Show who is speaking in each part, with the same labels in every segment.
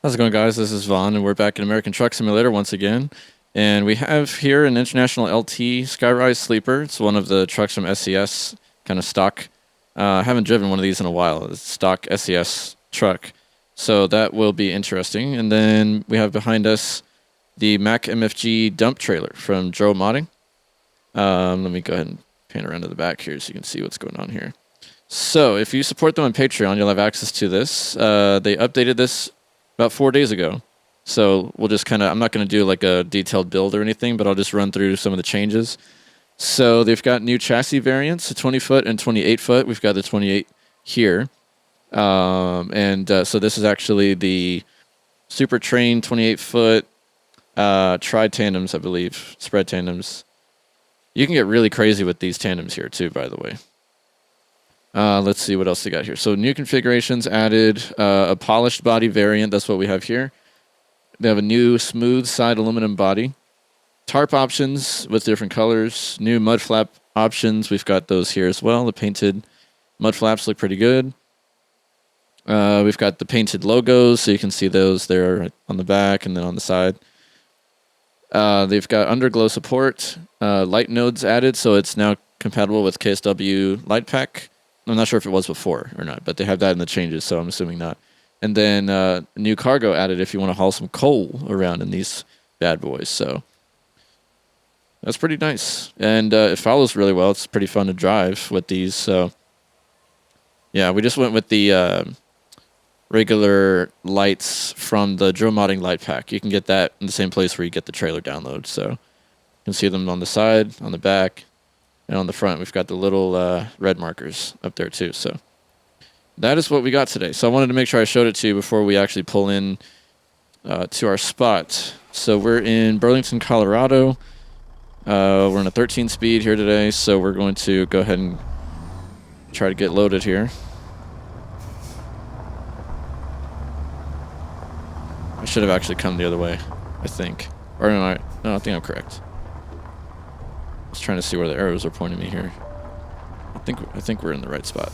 Speaker 1: How's it going, guys? This is Vaughn, and we're back in American Truck Simulator once again. And we have here an International LT Skyrise Sleeper. It's one of the trucks from SES, kind of stock. I haven't driven one of these in a while. It's stock SES truck. So that will be interesting. And then we have behind us the Mac MFG dump trailer from Joe Modding. Let me go ahead and pan around to the back here so you can see what's going on here. So if you support them on Patreon, you'll have access to this. They updated this about 4 days ago. So we'll just kind of, I'm not going to do like a detailed build or anything, but I'll just run through some of the changes. So they've got new chassis variants, a 20 foot and 28 foot. We've got the 28 here. So this is actually the Super Train 28 foot tri-tandems, I believe, spread tandems. You can get really crazy with these tandems here too, by the way. Let's see what else they got here. So new configurations added, a polished body variant. That's what we have here. They have a new smooth side aluminum body. Tarp options with different colors. New mud flap options. We've got those here as well. The painted mud flaps look pretty good. We've got the painted logos, so you can see those there on the back and then on the side. They've got underglow support. Light nodes added, so it's now compatible with KSW Light Pack. I'm not sure if it was before or not, but they have that in the changes, so I'm assuming not. And then new cargo added if you want to haul some coal around in these bad boys. So that's pretty nice. And it follows really well. It's pretty fun to drive with these. So yeah, we just went with the regular lights from the Drill Modding Light Pack. You can get that in the same place where you get the trailer download. So you can see them on the side, on the back, and on the front. We've got the little red markers up there too. So that is what we got today. So I wanted to make sure I showed it to you before we actually pull in to our spot. So we're in Burlington, Colorado. We're on a 13 speed here today. So we're going to go ahead and try to get loaded here. I should have actually come the other way, I think. Or no, I think I'm correct. I was trying to see where the arrows are pointing me here. I think we're in the right spot.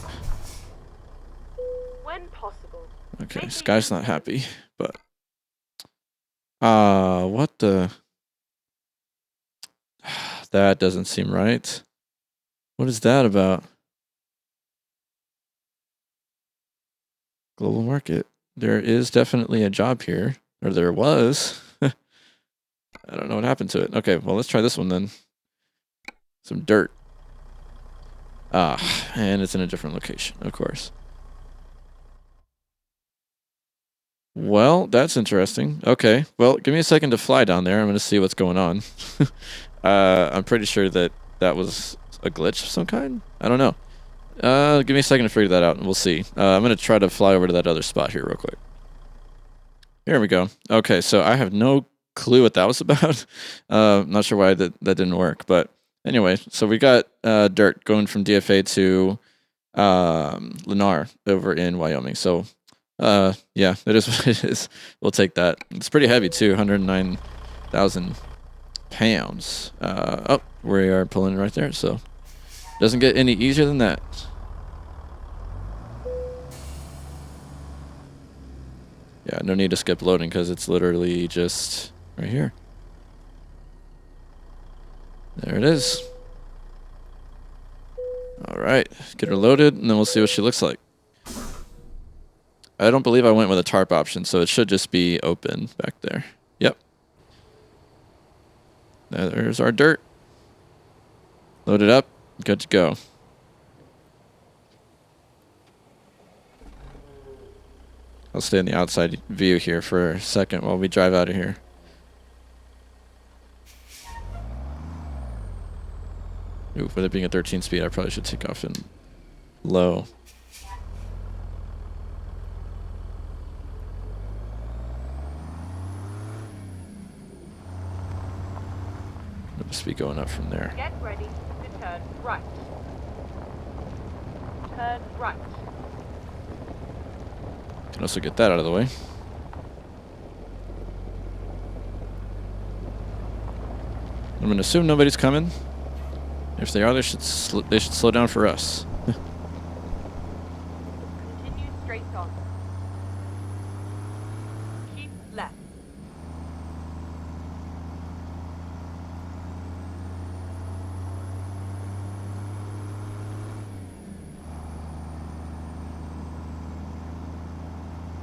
Speaker 2: When possible.
Speaker 1: Okay, Sky's not happy, but what the? That doesn't seem right. What is that about? Global market. There is definitely a job here, or there was. I don't know what happened to it. Okay, well, let's try this one then. Some dirt. And it's in a different location, of course. Well, that's interesting. Okay, well, give me a second to fly down there. I'm going to see what's going on. I'm pretty sure that was a glitch of some kind. I don't know. Give me a second to figure that out, and we'll see. I'm going to try to fly over to that other spot here real quick. Here we go. Okay, so I have no clue what that was about. Not sure why that didn't work, but anyway, so we got dirt going from DFA to LENNAR over in Wyoming. So yeah, it is what it is. We'll take that. It's pretty heavy too, 109,000 pounds. Oh, we are pulling right there, so doesn't get any easier than that. Yeah, no need to skip loading because it's literally just right here. There it is. All right, get her loaded, and then we'll see what she looks like. I don't believe I went with a tarp option, so it should just be open back there. Yep. There's our dirt. Loaded up, good to go. I'll stay in the outside view here for a second while we drive out of here. Ooh, with it being a 13 speed, I probably should take off in low. It'll just be going up from there.
Speaker 2: Get ready to turn right. Turn right.
Speaker 1: Can also get that out of the way. I'm going to assume nobody's coming. If they are, they should slow down for us.
Speaker 2: Continue straight on. Keep left.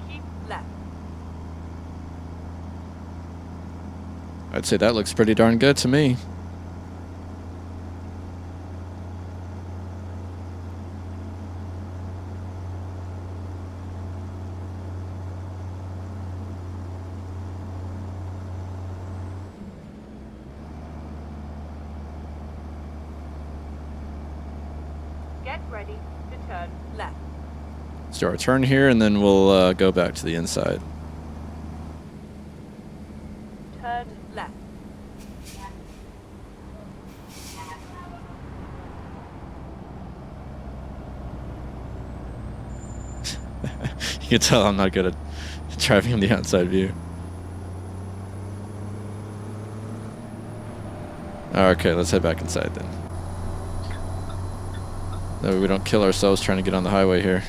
Speaker 2: Keep left.
Speaker 1: I'd say that looks pretty darn good to me.
Speaker 2: Get ready to turn left.
Speaker 1: Let's do our turn here, and then we'll go back to the inside.
Speaker 2: Turn left.
Speaker 1: You can tell I'm not good at driving on the outside view. Okay, let's head back inside then. That way we don't kill ourselves trying to get on the highway here.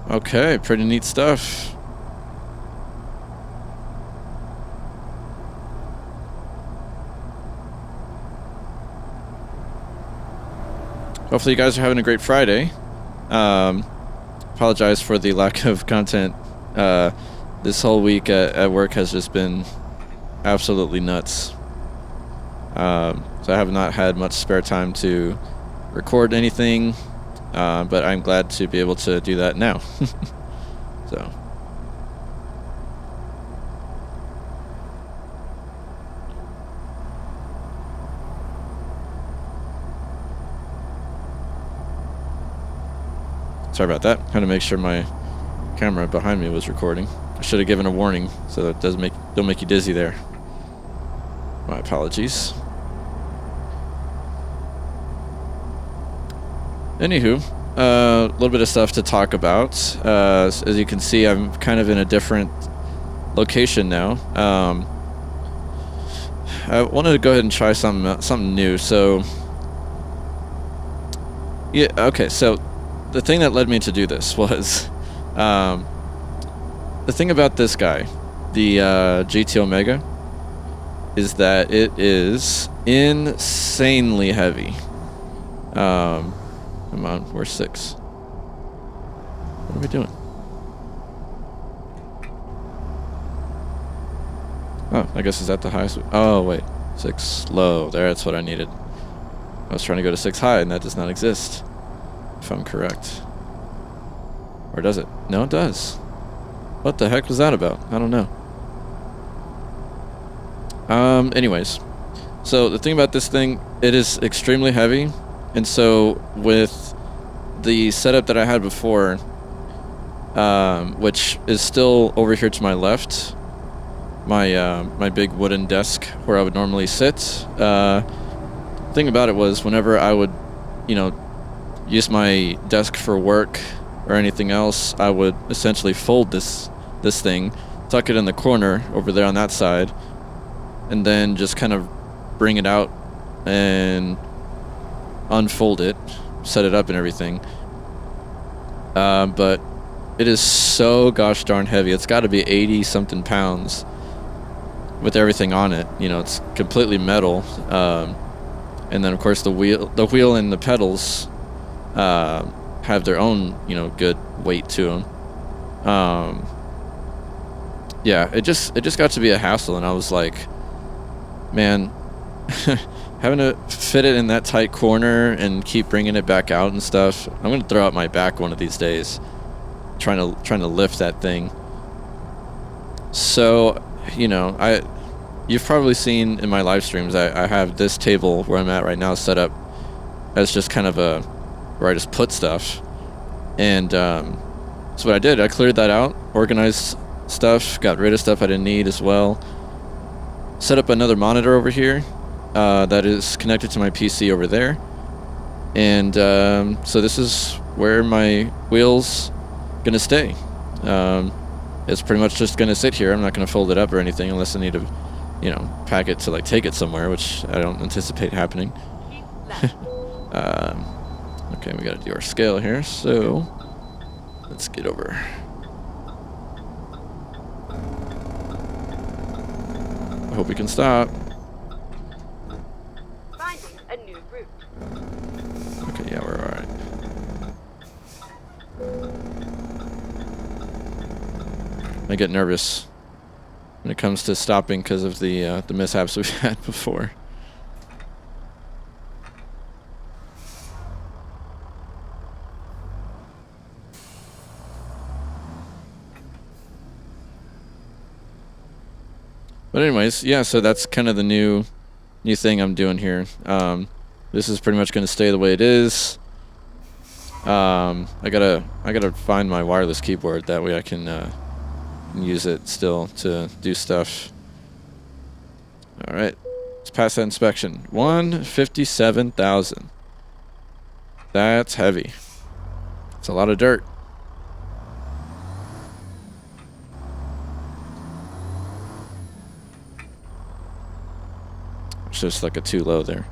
Speaker 1: Okay, pretty neat stuff. Hopefully you guys are having a great Friday. Apologize for the lack of content. This whole week at work has just been absolutely nuts. So I have not had much spare time to record anything, but I'm glad to be able to do that now. So. Sorry about that. Had to make sure my camera behind me was recording. I should have given a warning so that it don't make you dizzy there. My apologies. Anywho, a little bit of stuff to talk about. As you can see, I'm kind of in a different location now. I wanted to go ahead and try something new. So, yeah, okay. So, the thing that led me to do this was the thing about this guy, the GT Omega, is that it is insanely heavy. Come on, we're 6. What are we doing? Oh, I guess is that the highest? Oh, wait. 6 low. That's what I needed. I was trying to go to 6 high, and that does not exist. If I'm correct. Or does it? No, it does. What the heck was that about? I don't know. Anyways. So, the thing about this thing, it is extremely heavy. And so, with the setup that I had before, which is still over here to my left, my big wooden desk where I would normally sit, the thing about it was whenever I would, use my desk for work or anything else, I would essentially fold this thing, tuck it in the corner over there on that side, and then just kind of bring it out and unfold it, set it up and everything. But it is so gosh darn heavy. It's got to be 80 something pounds with everything on it. It's completely metal. And then of course the wheel and the pedals have their own, good weight to them. Yeah, it just got to be a hassle, and I was like, man, having to fit it in that tight corner and keep bringing it back out and stuff. I'm gonna throw out my back one of these days, trying to lift that thing. So, you've probably seen in my live streams, I have this table where I'm at right now set up as just kind of where I just put stuff. And so what I did, I cleared that out, organized stuff, got rid of stuff I didn't need as well. Set up another monitor over here that is connected to my PC over there. And so this is where my wheel's gonna stay. It's pretty much just gonna sit here. I'm not gonna fold it up or anything unless I need to you know, pack it to like take it somewhere, which I don't anticipate happening.
Speaker 2: Keep left.
Speaker 1: Okay, we got to do our scale here, so let's get over. I hope we can stop.
Speaker 2: Finding a new route.
Speaker 1: Okay, yeah, we're alright. I get nervous when it comes to stopping because of the mishaps we've had before. But anyways, yeah, so that's kind of the new thing I'm doing here. This is pretty much going to stay the way it is. I gotta find my wireless keyboard, that way I can use it still to do stuff. All right, let's pass that inspection. 157,000. That's heavy. It's a lot of dirt. It's just like a too low there.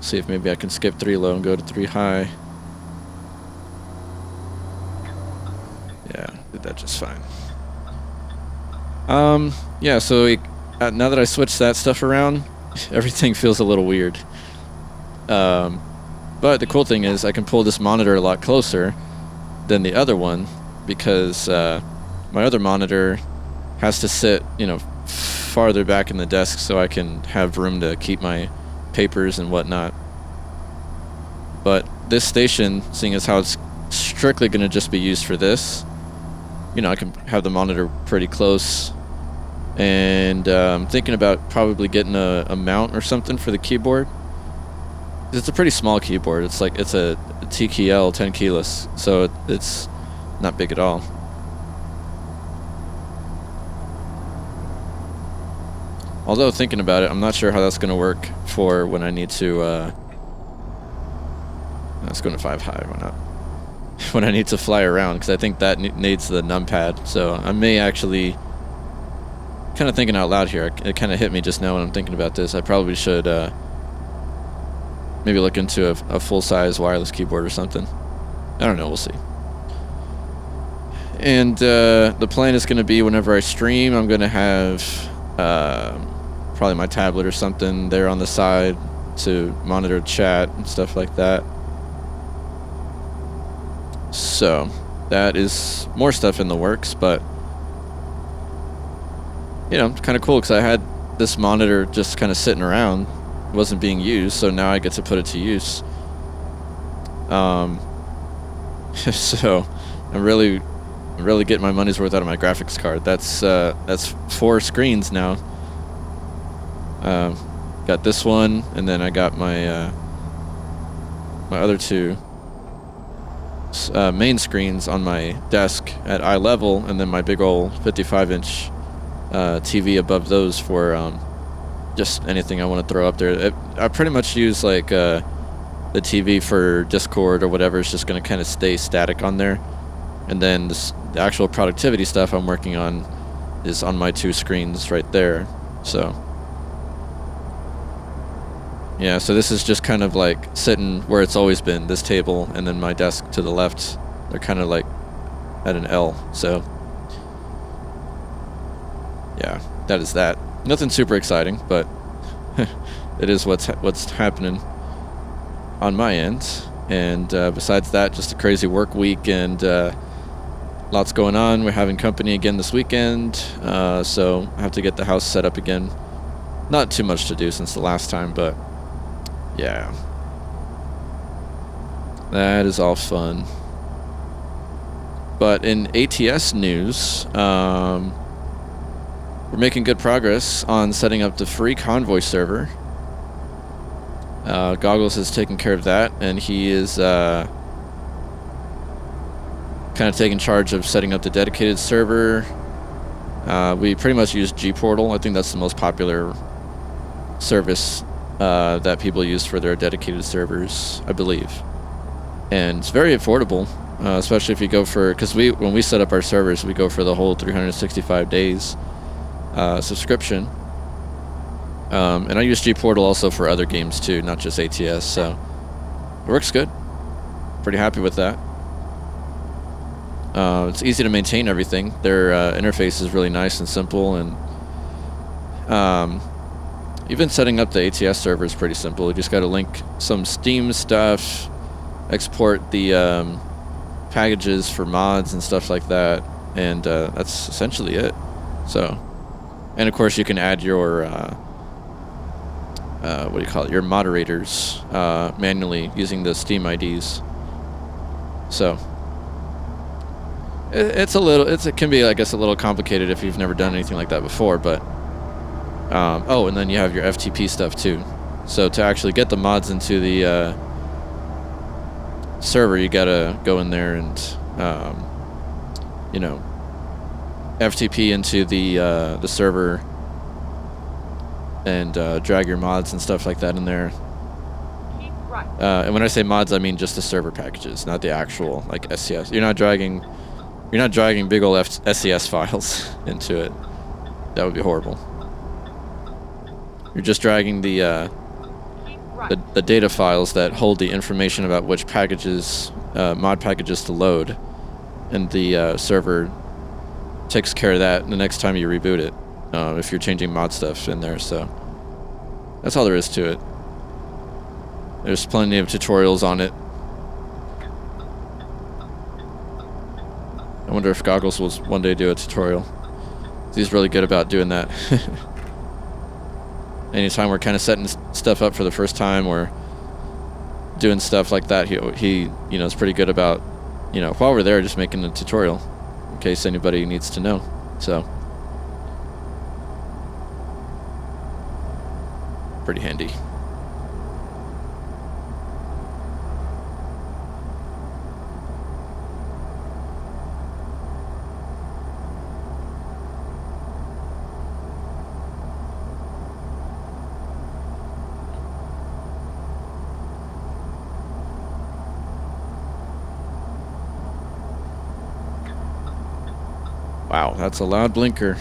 Speaker 1: See if maybe I can skip 3 low and go to 3 high. Yeah, did that just fine. Yeah, so now that I switched that stuff around, everything feels a little weird. But the cool thing is I can pull this monitor a lot closer than the other one, because my other monitor has to sit, you know, farther back in the desk so I can have room to keep my papers and whatnot. But this station, seeing as how it's strictly going to just be used for this, you know, I can have the monitor pretty close. And I'm thinking about probably getting a mount or something for the keyboard. It's a pretty small keyboard. It's like, it's a TKL 10 keyless, so it's not big at all. Although thinking about it, I'm not sure how that's going to work for when I need to. Let's go to 5 high. Why not? When I need to fly around, because I think that needs the numpad. So I may actually, kind of thinking out loud here. It kind of hit me just now when I'm thinking about this. I probably should maybe look into a full-size wireless keyboard or something. I don't know. We'll see. And the plan is going to be whenever I stream, I'm going to have probably my tablet or something there on the side to monitor chat and stuff like that. So that is more stuff in the works, but you know, kind of cool because I had this monitor just kind of sitting around, wasn't being used, so now I get to put it to use. So I'm really getting my money's worth out of my graphics card. That's 4 screens now. Got this one, and then I got my my other 2 main screens on my desk at eye level, and then my big old 55-inch TV above those for just anything I want to throw up there. I pretty much use like the TV for Discord or whatever. It's just going to kind of stay static on there, and then the actual productivity stuff I'm working on is on my 2 screens right there. So yeah, so this is just kind of like sitting where it's always been, this table, and then my desk to the left. They're kind of like at an L, so yeah, that is that. Nothing super exciting, but it is what's happening on my end. And besides that, just a crazy work week, and lots going on. We're having company again this weekend, so I have to get the house set up again. Not too much to do since the last time, but yeah, that is all fun. But in ATS news, we're making good progress on setting up the free Convoy server. Goggles has taken care of that, and he is kind of taking charge of setting up the dedicated server. We pretty much use Gportal. I think that's the most popular service that people use for their dedicated servers, I believe. And it's very affordable. especially if you go for, because when we set up our servers, we go for the whole 365 days subscription. And I use G Portal also for other games too, not just ATS. So it works good. Pretty happy with that. It's easy to maintain everything. Their interface is really nice and simple, and even setting up the ATS server is pretty simple. You just got to link some Steam stuff, export the packages for mods and stuff like that, and that's essentially it. So, and of course you can add your what do you call it? Your moderators manually using the Steam IDs. So it can be, I guess, a little complicated if you've never done anything like that before, but oh, and then you have your FTP stuff too. So to actually get the mods into the server, you gotta go in there and you know, FTP into the server and drag your mods and stuff like that in there. And when I say mods, I mean just the server packages, not the actual like SCS. You're not dragging big old SCS files into it. That would be horrible. You're just dragging the data files that hold the information about which packages, mod packages to load, and the server takes care of that the next time you reboot it, if you're changing mod stuff in there. So that's all there is to it. There's plenty of tutorials on it. I wonder if Goggles will one day do a tutorial. He's really good about doing that. Anytime we're kind of setting stuff up for the first time or doing stuff like that, he you know, is pretty good about, you know, while we're there, just making a tutorial in case anybody needs to know. So pretty handy. Wow, that's a loud blinker.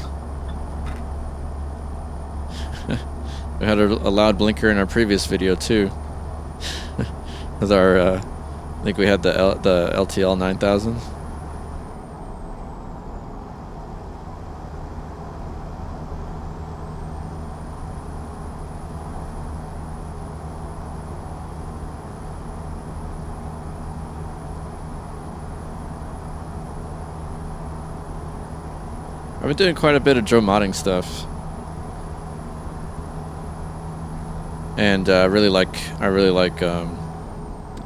Speaker 1: We had a loud blinker in our previous video too. With our, I think we had the LTL 9000. I've been doing quite a bit of Joe modding stuff, and I really like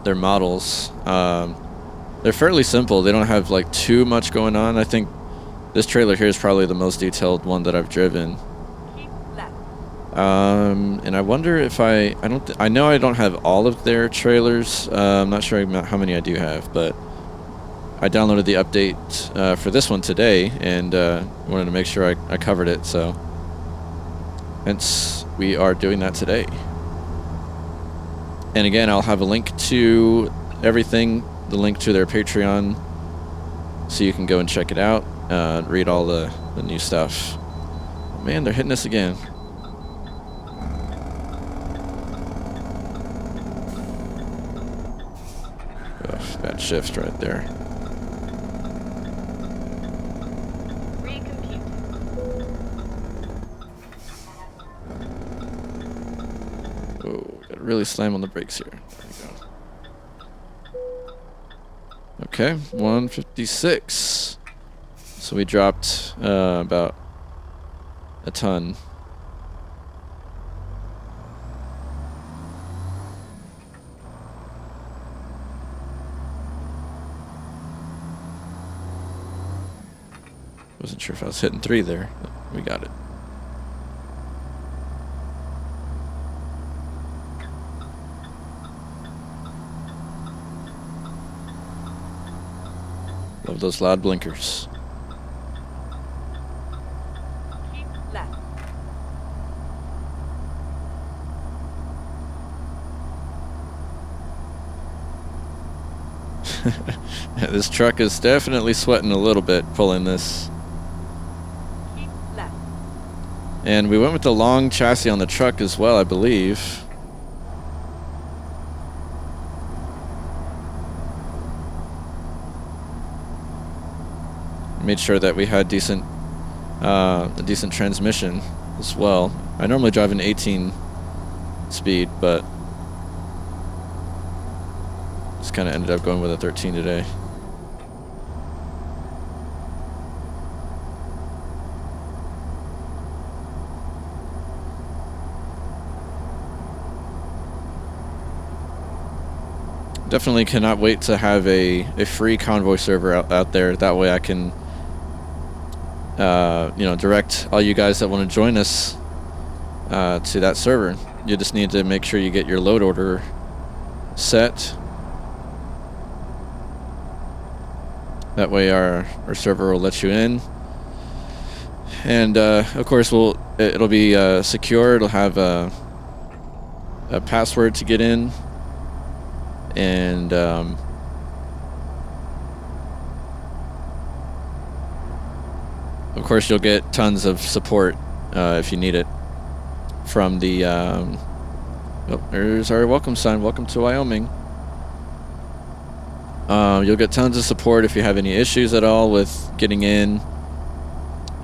Speaker 1: their models. They're fairly simple. They don't have like too much going on. I think this trailer here is probably the most detailed one that I've driven.
Speaker 2: Keep left.
Speaker 1: And I wonder if I know I don't have all of their trailers. I'm not sure how many I do have, but I downloaded the update for this one today, and wanted to make sure I covered it, so hence we are doing that today. And again, I'll have a link to everything, the link to their Patreon, so you can go and check it out, read all the new stuff. Oh, man, they're hitting us again. Ugh, bad shift right there. Really slam on the brakes here. There we go. Okay, 156. So we dropped about a ton. Wasn't sure if I was hitting 3 there, but we got it. Love those loud blinkers.
Speaker 2: Keep left.
Speaker 1: This truck is definitely sweating a little bit pulling this.
Speaker 2: Keep left.
Speaker 1: And we went with the long chassis on the truck as well, I believe. Made sure that we had a decent transmission as well. I normally drive an 18 speed, but just kind of ended up going with a 13 today. Definitely cannot wait to have a free Convoy server out there. That way I can you know, direct all you guys that want to join us to that server. You just need to make sure you get your load order set. That way our server will let you in. And of course it'll be secure. It'll have a password to get in. And of course you'll get tons of support if you need it from the oh, there's our welcome sign. Welcome to Wyoming. You'll get tons of support if you have any issues at all with getting in,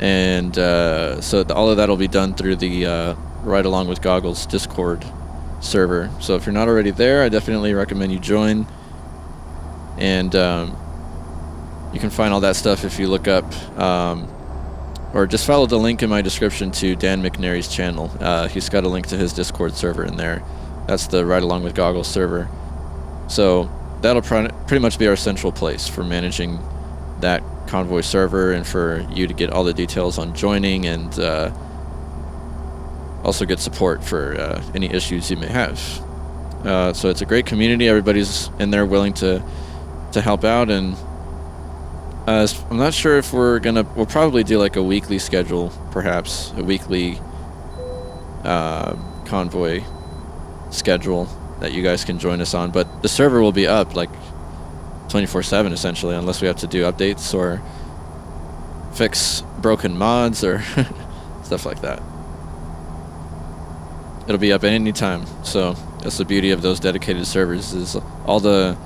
Speaker 1: and so all of that will be done through the Right Along with Goggles Discord server. So if you're not already there, I definitely recommend you join. And you can find all that stuff if you look up or just follow the link in my description to Dan McNary's channel. He's got a link to his Discord server in there. That's the Right Along with Goggles server. So that'll pretty much be our central place for managing that Convoy server, and for you to get all the details on joining, and also get support for any issues you may have. So it's a great community. Everybody's in there willing to help out, and I'm not sure if we'll probably do like a weekly schedule, perhaps a weekly Convoy schedule that you guys can join us on. But the server will be up like 24/7 essentially, unless we have to do updates or fix broken mods or stuff like that. It'll be up at any time. So that's the beauty of those dedicated servers, is all the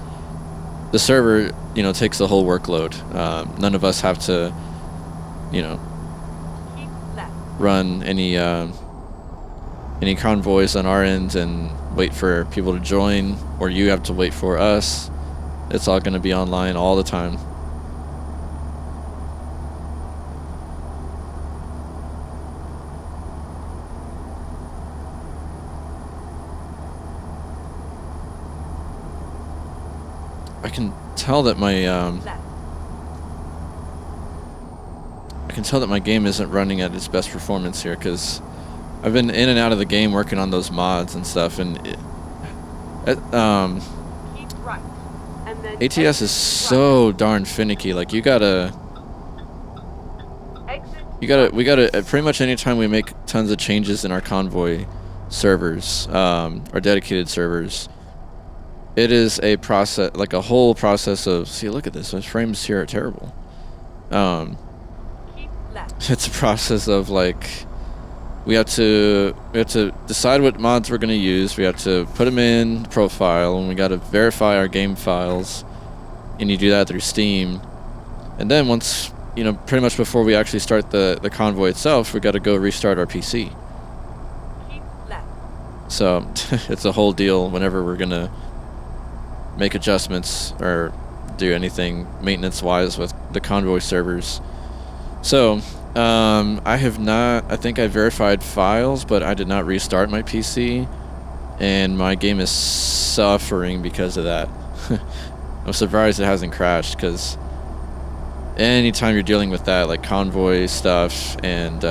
Speaker 1: server, you know, takes the whole workload. None of us have to, you know, run any convoys on our end and wait for people to join, or you have to wait for us. It's all going to be online all the time. I can tell that my game isn't running at its best performance here, because I've been in and out of the game working on those mods and stuff, and ATS is so darn finicky. Like we gotta pretty much anytime we make tons of changes in our Convoy servers, our dedicated servers, it is a process, like a whole process of, see, look at this, my frames here are terrible. It's a process of, like, we have to decide what mods we're going to use. We have to put them in profile, and we got to verify our game files, and you do that through Steam. And then once, you know, pretty much before we actually start the Convoy itself, we got to go restart our PC. So it's a whole deal whenever we're going to make adjustments or do anything maintenance wise with the Convoy servers. So I think I verified files, but I did not restart my PC, and my game is suffering because of that. I'm surprised it hasn't crashed, because anytime you're dealing with that, like Convoy stuff and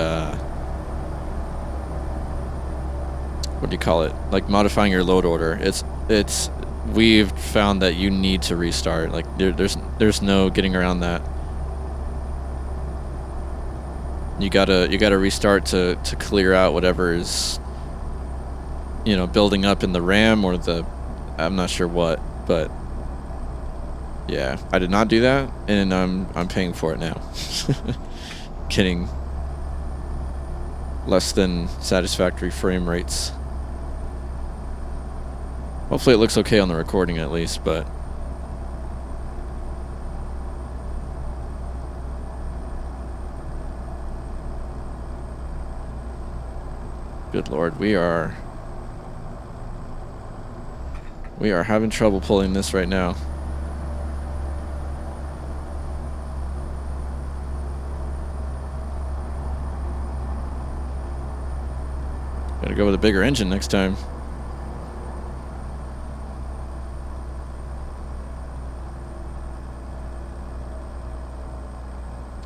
Speaker 1: what do you call it, like modifying your load order, we've found that you need to restart. Like there's no getting around that. You gotta restart to clear out whatever is, you know, building up in the RAM or I'm not sure what, but Yeah, I did not do that, and I'm paying for it now. Getting less than satisfactory frame rates. Hopefully it looks okay on the recording at least, but good lord, we are having trouble pulling this right now. Gotta go with a bigger engine next time.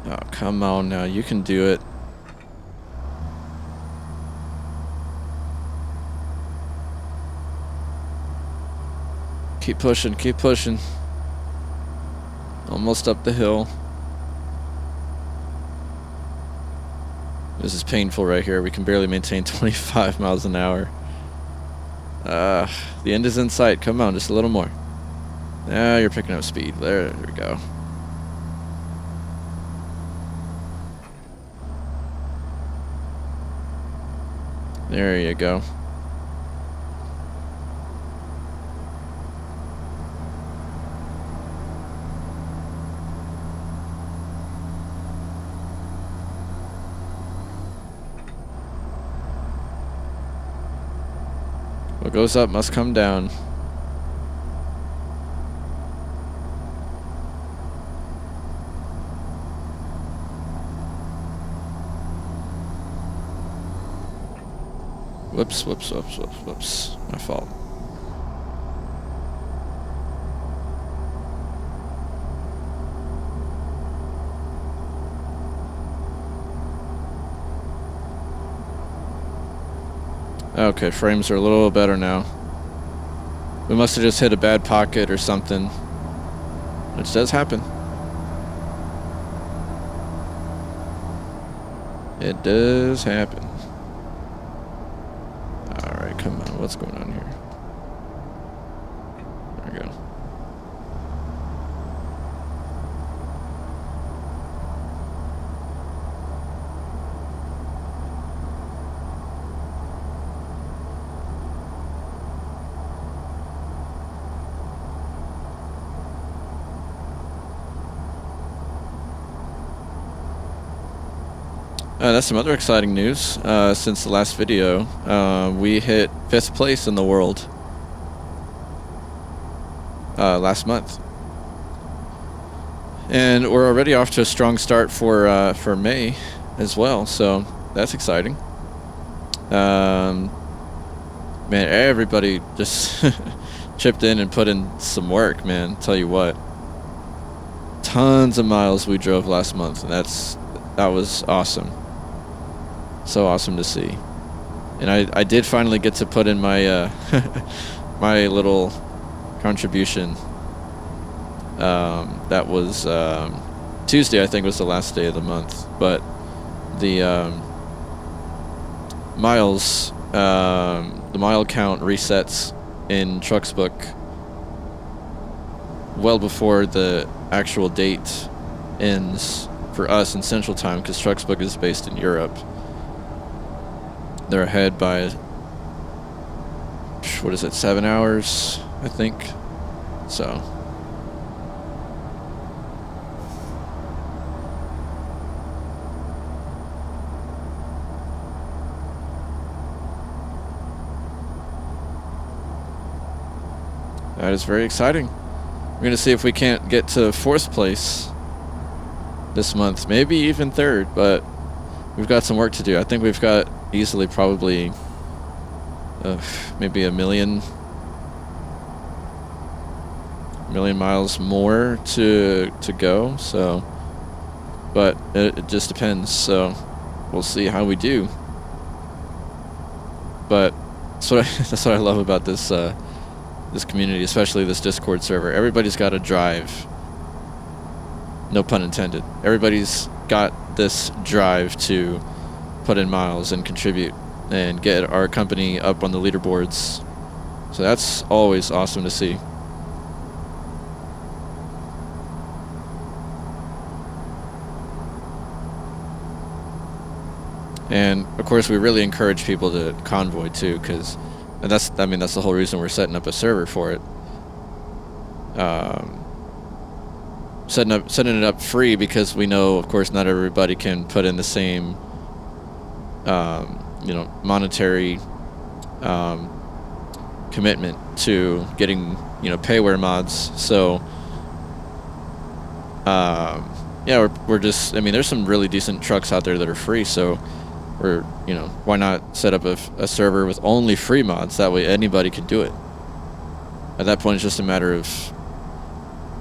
Speaker 1: Oh, come on now, you can do it. Keep pushing, keep pushing. Almost up the hill. This is painful right here. We can barely maintain 25 miles an hour. The end is in sight. Come on, just a little more. Now you're picking up speed. There we go. There you go. What goes up must come down. Whoops, whoops, whoops, whoops, whoops. My fault. Okay, frames are a little better now. We must have just hit a bad pocket or something. Which does happen. It does happen. Alright, come on. What's going on here? There we go. That's some other exciting news. Since the last video, we hit 5th place in the world last month, and we're already off to a strong start for May as well. So that's exciting. Man, everybody just chipped in and put in some work. Man, tell you what, tons of miles we drove last month, and that was awesome. So awesome to see. And I did finally get to put in my my little contribution. That was Tuesday, I think, was the last day of the month. But the miles, the mile count resets in Trucksbook well before the actual date ends for us in Central Time, because Trucksbook is based in Europe. They're ahead by, what is it, 7 hours, I think. So that is very exciting. We're going to see if we can't get to 4th place this month, maybe even 3rd, but we've got some work to do. I think we've got easily probably maybe a million miles more to go. So, but it just depends. So we'll see how we do. But that's what I love about this this community, especially this Discord server. Everybody's got a drive. No pun intended. Everybody's got this drive to put in miles and contribute and get our company up on the leaderboards. So that's always awesome to see. And of course, we really encourage people to convoy too, because that's the whole reason we're setting up a server for it. Setting it up free because we know, of course, not everybody can put in the same, monetary commitment to getting, payware mods. So, we're just, there's some really decent trucks out there that are free. So we're, why not set up a server with only free mods? That way anybody can do it. At that point, it's just a matter of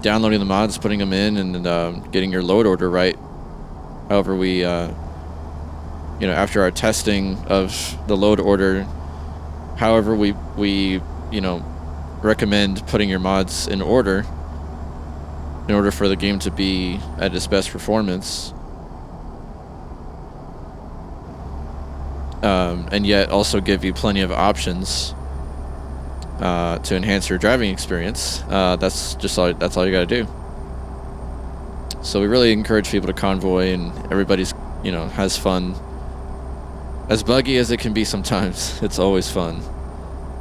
Speaker 1: downloading the mods, putting them in, and getting your load order right. However, we, after our testing of the load order, however we recommend putting your mods in order for the game to be at its best performance, and yet also give you plenty of options to enhance your driving experience. That's all you gotta do. So we really encourage people to convoy, and everybody's has fun. As buggy as it can be sometimes, it's always fun.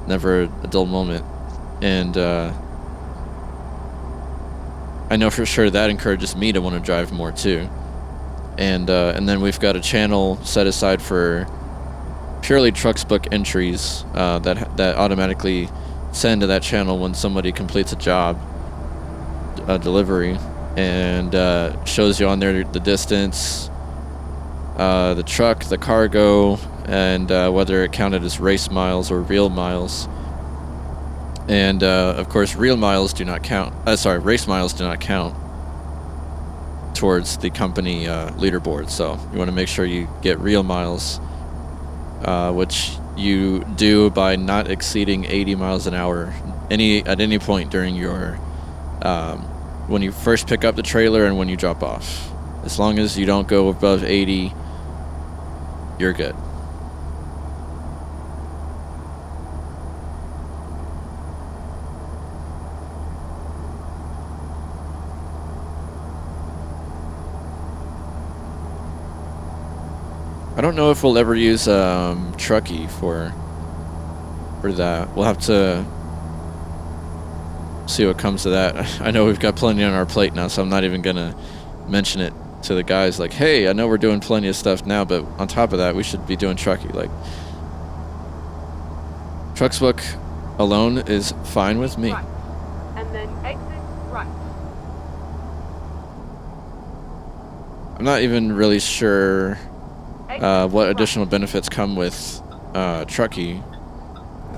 Speaker 1: Never a dull moment. And I know for sure that encourages me to want to drive more too. And then we've got a channel set aside for purely Trucksbook entries that automatically send to that channel when somebody completes a job, a delivery, and shows you on there the distance, the truck, the cargo, and whether it counted as race miles or real miles. And of course, race miles do not count towards the company leaderboard. So you want to make sure you get real miles, which you do by not exceeding 80 miles an hour at any point during your when you first pick up the trailer and when you drop off. As long as you don't go above 80, you're good. I don't know if we'll ever use Truckee for that. We'll have to see what comes to that. I know we've got plenty on our plate now, so I'm not even gonna mention it to the guys. Like, hey, I know we're doing plenty of stuff now, but on top of that, we should be doing Truckee. Like, Trucksbook alone is fine with me.
Speaker 2: Right. And then exit right.
Speaker 1: I'm not even really sure what additional benefits come with Truckee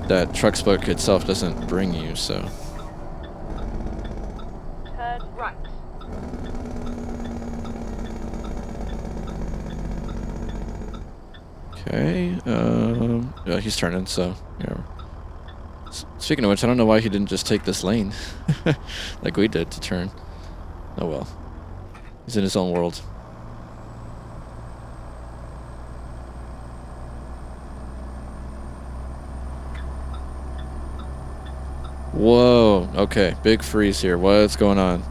Speaker 1: that Trucksbook itself doesn't bring you, so.
Speaker 2: Turn right.
Speaker 1: Okay, yeah, he's turning, so, yeah. Speaking of which, I don't know why he didn't just take this lane like we did to turn. Oh well. He's in his own world. Whoa, okay, big freeze here. What's going on?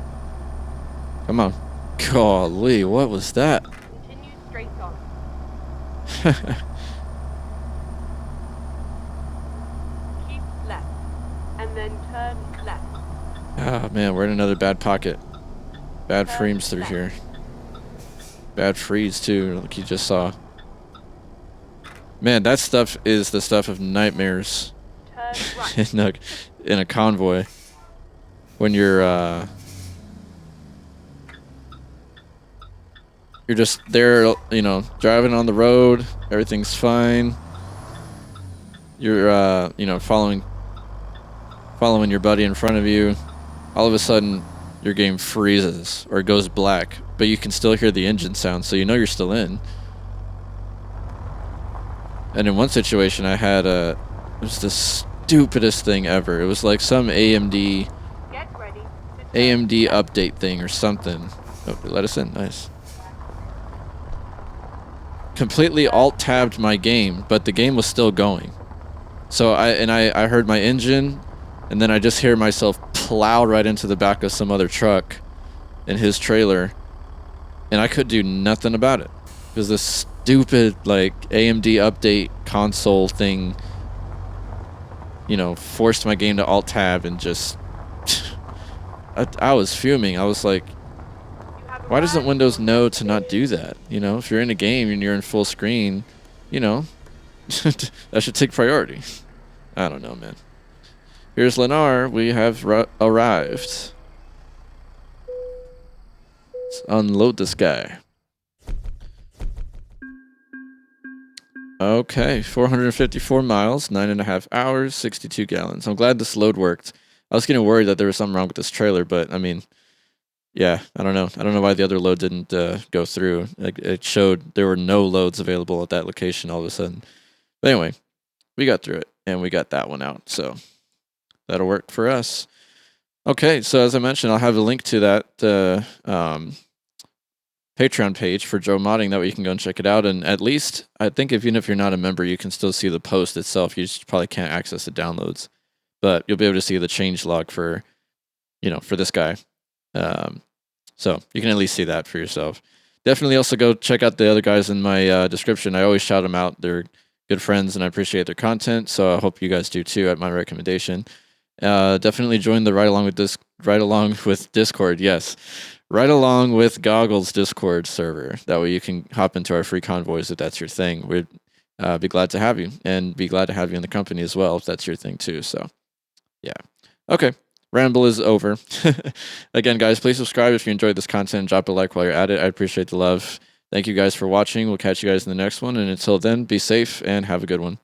Speaker 1: Come on. Golly, what was that?
Speaker 2: Continue straight on. Keep left. And then turn left.
Speaker 1: Ah, man, we're in another bad pocket. Bad
Speaker 2: Turn
Speaker 1: frames through
Speaker 2: left.
Speaker 1: here. Bad freeze, too, like you just saw. Man, that stuff is the stuff of nightmares
Speaker 2: Turn right.
Speaker 1: in a convoy. When you're just there, driving on the road, everything's fine. You're, following your buddy in front of you. All of a sudden, your game freezes or goes black, but you can still hear the engine sound, so you know you're still in. And in one situation, I had it was the stupidest thing ever. It was like some AMD
Speaker 2: Get ready to turn
Speaker 1: AMD
Speaker 2: left.
Speaker 1: update thing or something. Oh, they let us in. Nice. Completely alt-tabbed my game, but the game was still going. So I heard my engine, and then I just hear myself plow right into the back of some other truck in his trailer, and I could do nothing about it. because this stupid like AMD update console thing, you know, forced my game to alt tab and just I was fuming. I was like, why doesn't Windows know to not do that? You know, if you're in a game and you're in full screen, you know, that should take priority. I don't know, man. Here's LENNAR. We have arrived. Let's unload this guy. Okay, 454 miles, 9.5 hours, 62 gallons. I'm glad this load worked. I was getting worried that there was something wrong with this trailer, but I mean, yeah, I don't know. I don't know why the other load didn't go through. Like, it showed there were no loads available at that location all of a sudden. But anyway, we got through it, and we got that one out, so that'll work for us. Okay, so as I mentioned, I'll have a link to that Patreon page for Joe Modding. That way you can go and check it out. And at least, I think even if you're not a member, you can still see the post itself. You just probably can't access the downloads. But you'll be able to see the change log for, you know, for this guy. So you can at least see that for yourself. Definitely also go check out the other guys in my description. I always shout them out. They're good friends, and I appreciate their content. So I hope you guys do too, at my recommendation. Definitely join the Ride Along with Discord. Yes, Ride Along with Goggles Discord server. That way you can hop into our free convoys if that's your thing. We'd be glad to have you, and be glad to have you in the company as well if that's your thing too. So, yeah. Okay. Ramble is over. Again, guys, please subscribe if you enjoyed this content. Drop a like while you're at it. I appreciate the love. Thank you guys for watching. We'll catch you guys in the next one. And until then, be safe and have a good one.